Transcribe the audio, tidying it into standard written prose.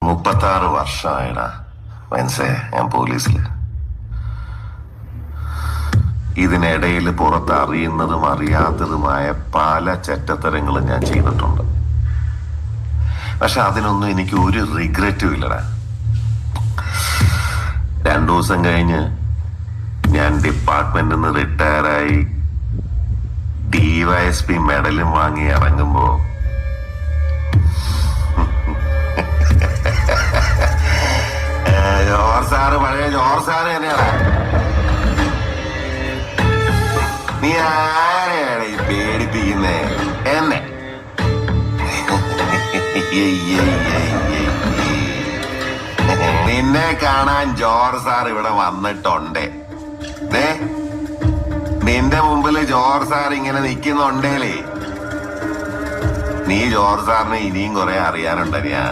36 വർഷമായിടാ മനസ്സേ ഞാൻ പോലീസില്. ഇതിനിടയിൽ പുറത്ത് അറിയുന്നതും അറിയാത്തതുമായ പല ചെറ്റത്തരങ്ങളും ഞാൻ ചെയ്തിട്ടുണ്ട്. പക്ഷെ അതിനൊന്നും എനിക്ക് ഒരു റിഗ്രറ്റും ഇല്ലടാ. 2 ദിവസം കഴിഞ്ഞ് ഞാൻ ഡിപ്പാർട്ട്മെന്റിൽ നിന്ന് റിട്ടയറായി DYSP മെഡലും വാങ്ങി ഇറങ്ങുമ്പോ പഴയ ജോർ സാറ് തന്നെയാണ്. നീ ആരെയാണ് ഈ പേടിപ്പിക്കുന്നേ എന്നെ? നിന്നെ കാണാൻ ജോർ സാർ ഇവിടെ വന്നിട്ടുണ്ട്. നിന്റെ മുമ്പില് ജോർ സാർ ഇങ്ങനെ നിക്കുന്നുണ്ടേലേ നീ ജോർ സാറിനെ ഇനിയും കുറെ അറിയാനുണ്ടറിയാ.